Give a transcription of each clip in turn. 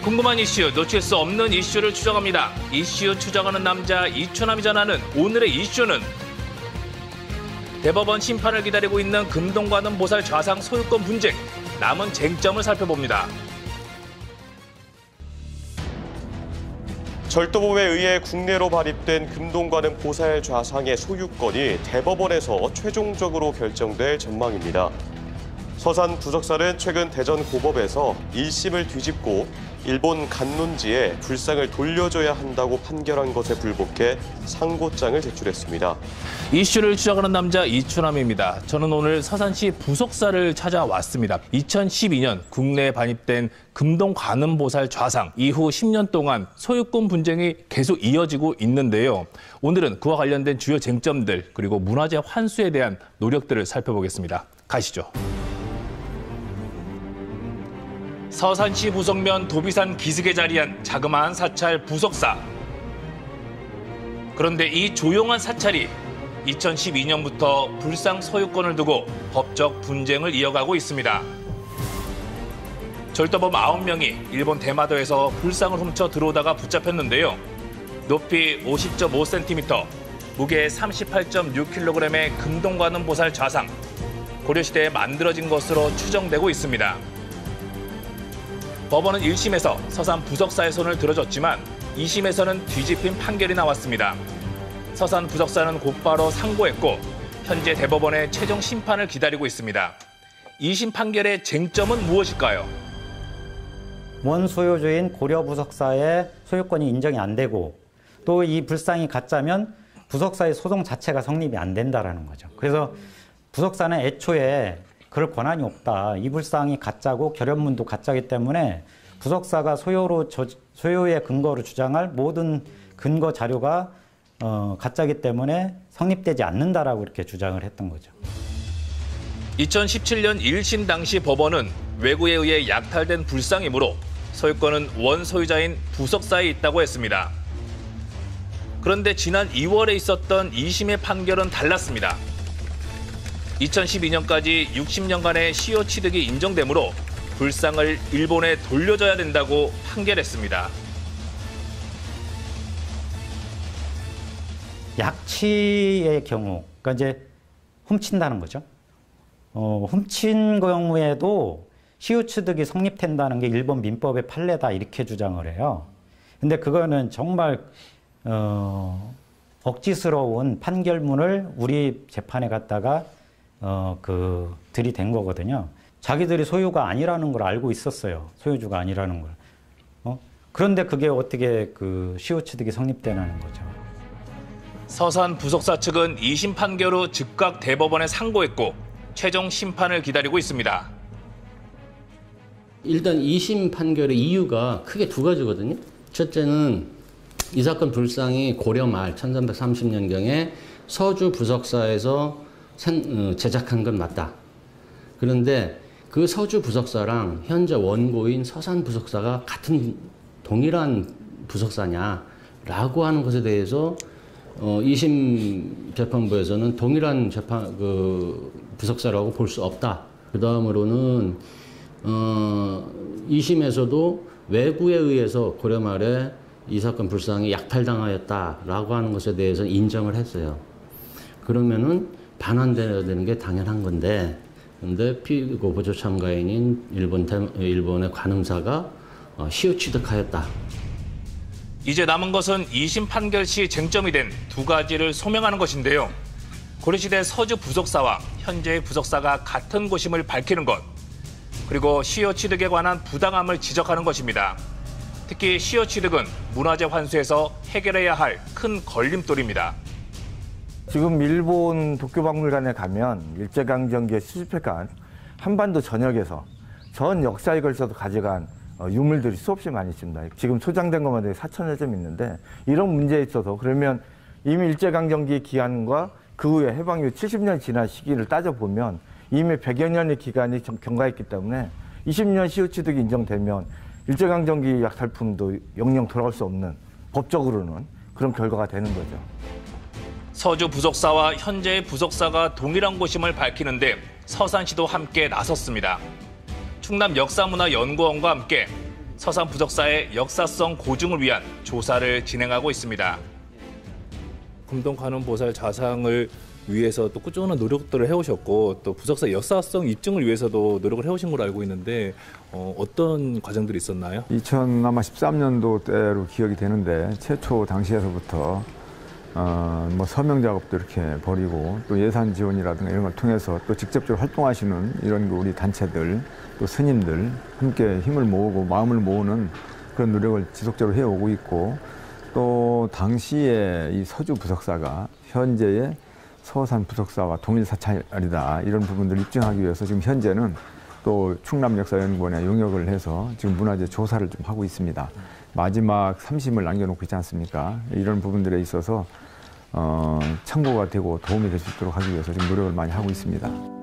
궁금한 이슈, 놓칠 수 없는 이슈를 추적합니다. 이슈 추적하는 남자 이추남이 전하는 오늘의 이슈는 대법원 심판을 기다리고 있는 금동관음 보살 좌상 소유권 분쟁, 남은 쟁점을 살펴봅니다. 절도범에 의해 국내로 발입된 금동관음 보살 좌상의 소유권이 대법원에서 최종적으로 결정될 전망입니다. 서산 부석사는 최근 대전 고법에서 1심을 뒤집고 일본 간논지에 불상을 돌려줘야 한다고 판결한 것에 불복해 상고장을 제출했습니다. 이슈를 추적하는 남자 이추남입니다. 저는 오늘 서산시 부석사를 찾아왔습니다. 2012년 국내에 반입된 금동관음보살 좌상 이후 10년 동안 소유권 분쟁이 계속 이어지고 있는데요. 오늘은 그와 관련된 주요 쟁점들 그리고 문화재 환수에 대한 노력들을 살펴보겠습니다. 가시죠. 서산시 부석면 도비산 기슭에 자리한 자그마한 사찰 부석사. 그런데 이 조용한 사찰이 2012년부터 불상 소유권을 두고 법적 분쟁을 이어가고 있습니다. 절도범 9명이 일본 대마도에서 불상을 훔쳐 들어오다가 붙잡혔는데요. 높이 50.5cm, 무게 38.6kg의 금동관음 보살 좌상, 고려시대에 만들어진 것으로 추정되고 있습니다. 법원은 1심에서 서산 부석사의 손을 들어줬지만 2심에서는 뒤집힌 판결이 나왔습니다. 서산 부석사는 곧바로 상고했고 현재 대법원의 최종 심판을 기다리고 있습니다. 2심 판결의 쟁점은 무엇일까요? 원 소유주인 고려 부석사의 소유권이 인정이 안 되고 또 이 불상이 가짜면 부석사의 소송 자체가 성립이 안 된다라는 거죠. 그래서 부석사는 애초에 그럴 권한이 없다. 이 불상이 가짜고 결연문도 가짜이기 때문에 부석사가 소유의 근거로 주장할 모든 근거 자료가 가짜이기 때문에 성립되지 않는다라고 이렇게 주장을 했던 거죠. 2017년 1심 당시 법원은 외구에 의해 약탈된 불상이므로 소유권은 원 소유자인 부석사에 있다고 했습니다. 그런데 지난 2월에 있었던 2심의 판결은 달랐습니다. 2012년까지 60년간의 시효 취득이 인정되므로 불상을 일본에 돌려줘야 된다고 판결했습니다. 약취의 경우, 그러니까 이제 훔친다는 거죠. 훔친 경우에도 시효 취득이 성립된다는 게 일본 민법의 판례다 이렇게 주장을 해요. 근데 그거는 정말 억지스러운 판결문을 우리 재판에 갖다가 들이댄 거거든요. 자기들이 소유가 아니라는 걸 알고 있었어요. 소유주가 아니라는 걸. 그런데 그게 어떻게 시효 취득이 성립되는 거죠. 서산 부석사 측은 2심 판결 후 즉각 대법원에 상고했고 최종 심판을 기다리고 있습니다. 일단 2심 판결의 이유가 크게 두 가지거든요. 첫째는 이 사건 불상이 고려 말 1330년경에 서주 부석사에서 제작한 건 맞다. 그런데 그 서주 부석사랑 현재 원고인 서산 부석사가 같은 동일한 부석사냐라고 하는 것에 대해서 2심 재판부에서는 동일한 부석사라고 볼 수 없다. 그 다음으로는 2심에서도 외구에 의해서 고려 말에 이 사건 불상이 약탈당하였다라고 하는 것에 대해서 인정을 했어요. 그러면은 반환되어야 되는 게 당연한 건데, 근데 피고 보조 참가인인 일본의 관음사가 시효 취득하였다. 이제 남은 것은 2심 판결 시 쟁점이 된 두 가지를 소명하는 것인데요. 고려시대 서주 부석사와 현재의 부석사가 같은 곳임을 밝히는 것, 그리고 시효 취득에 관한 부당함을 지적하는 것입니다. 특히 시효 취득은 문화재 환수에서 해결해야 할 큰 걸림돌입니다. 지금 일본 도쿄박물관에 가면 일제강점기에 수집해간 한반도 전역에서 전 역사에 걸쳐서 가져간 유물들이 수없이 많이 있습니다. 지금 소장된 것만 해도 4,000여 점 있는데 이런 문제에 있어서 그러면 이미 일제강점기 기간과 그 후에 해방 이후 70년 지난 시기를 따져보면 이미 100여 년의 기간이 경과했기 때문에 20년 시효 취득이 인정되면 일제강점기 약탈품도 영영 돌아올 수 없는 법적으로는 그런 결과가 되는 거죠. 서주 부석사와 현재의 부석사가 동일한 곳임을 밝히는데 서산시도 함께 나섰습니다. 충남 역사문화연구원과 함께 서산 부석사의 역사성 고증을 위한 조사를 진행하고 있습니다. 금동관음보살 좌상을 위해서 또 꾸준한 노력들을 해오셨고 또 부석사 역사성 입증을 위해서도 노력을 해오신 걸로 알고 있는데 어떤 과정들이 있었나요? 2013년도 때로 기억이 되는데 최초 당시에서부터 뭐 서명 작업도 이렇게 벌이고 또 예산 지원이라든가 이런 걸 통해서 또 직접적으로 활동하시는 이런 우리 단체들 또 스님들 함께 힘을 모으고 마음을 모으는 그런 노력을 지속적으로 해오고 있고 또 당시에 이 서주 부석사가 현재의 서산 부석사와 동일 사찰이다 이런 부분들을 입증하기 위해서 지금 현재는 또 충남역사연구원에 용역을 해서 지금 문화재 조사를 좀 하고 있습니다. 마지막 3심을 남겨놓고 있지 않습니까? 이런 부분들에 있어서 참고가 되고 도움이 될 수 있도록 하기 위해서 지금 노력을 많이 하고 있습니다.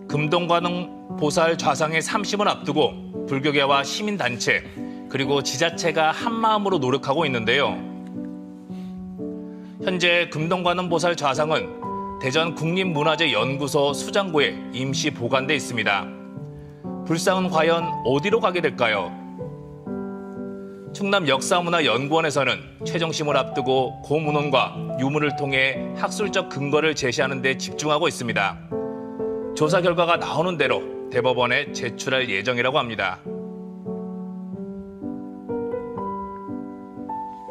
금동관음보살 좌상의 3심을 앞두고 불교계와 시민단체 그리고 지자체가 한마음으로 노력하고 있는데요. 현재 금동관음보살 좌상은 대전 국립문화재연구소 수장고에 임시 보관돼 있습니다. 불상은 과연 어디로 가게 될까요? 충남역사문화연구원에서는 최종심을 앞두고 고문헌과 유물을 통해 학술적 근거를 제시하는 데 집중하고 있습니다. 조사 결과가 나오는 대로 대법원에 제출할 예정이라고 합니다.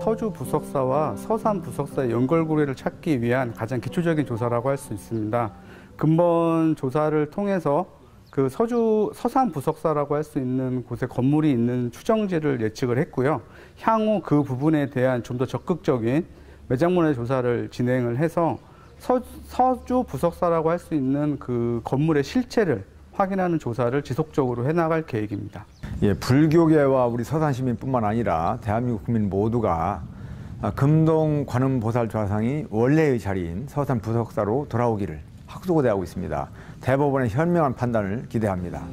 서주 부석사와 서산 부석사의 연결고리를 찾기 위한 가장 기초적인 조사라고 할 수 있습니다. 근본 조사를 통해서 그 서산 부석사라고 할 수 있는 곳에 건물이 있는 추정지를 예측을 했고요. 향후 그 부분에 대한 좀 더 적극적인 매장문화 조사를 진행을 해서 서주 부석사라고 할 수 있는 그 건물의 실체를 확인하는 조사를 지속적으로 해나갈 계획입니다. 예, 불교계와 우리 서산 시민뿐만 아니라 대한민국 국민 모두가 금동관음보살 좌상이 원래의 자리인 서산 부석사로 돌아오기를 학수고대하고 있습니다. 대법원의 현명한 판단을 기대합니다.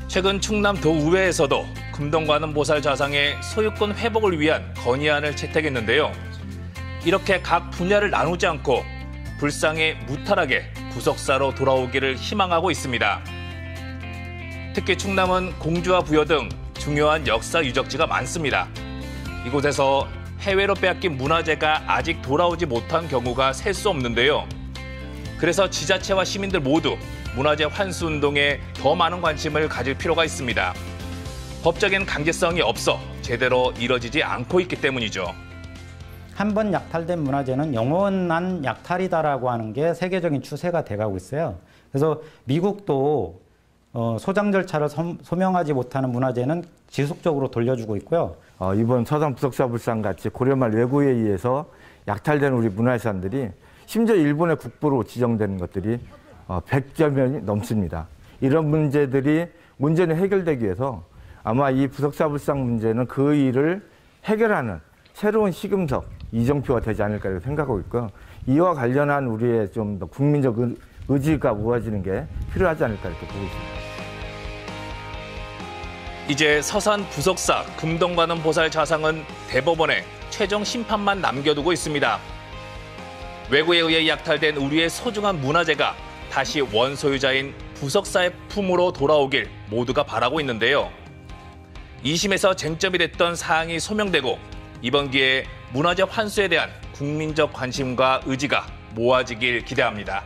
최근 충남 도의회에서도 금동관음보살 좌상의 소유권 회복을 위한 건의안을 채택했는데요. 이렇게 각 분야를 나누지 않고 불상이 무탈하게 부석사로 돌아오기를 희망하고 있습니다. 특히 충남은 공주와 부여 등 중요한 역사 유적지가 많습니다. 이곳에서 해외로 빼앗긴 문화재가 아직 돌아오지 못한 경우가 셀 수 없는데요. 그래서 지자체와 시민들 모두 문화재 환수 운동에 더 많은 관심을 가질 필요가 있습니다. 법적인 강제성이 없어 제대로 이뤄지지 않고 있기 때문이죠. 한 번 약탈된 문화재는 영원한 약탈이다라고 하는 게 세계적인 추세가 돼가고 있어요. 그래서 미국도 소장 절차를 소명하지 못하는 문화재는 지속적으로 돌려주고 있고요. 이번 서산 부석사 불상 같이 고려말 외구에 의해서 약탈된 우리 문화유산들이 심지어 일본의 국보로 지정되는 것들이 100여 명이 넘습니다. 이런 문제들이 문제는 해결되기 위해서 아마 이 부석사 불상 문제는 그 일을 해결하는 새로운 시금석, 이정표가 되지 않을까 생각하고 있고요. 이와 관련한 우리의 좀 더 국민적 의지가 모아지는 게 필요하지 않을까 이렇게 보고 있습니다. 이제 서산 부석사 금동관음보살 좌상은 대법원에 최종 심판만 남겨두고 있습니다. 외구에 의해 약탈된 우리의 소중한 문화재가 다시 원소유자인 부석사의 품으로 돌아오길 모두가 바라고 있는데요. 2심에서 쟁점이 됐던 사항이 소명되고 이번 기회에 문화재 환수에 대한 국민적 관심과 의지가 모아지길 기대합니다.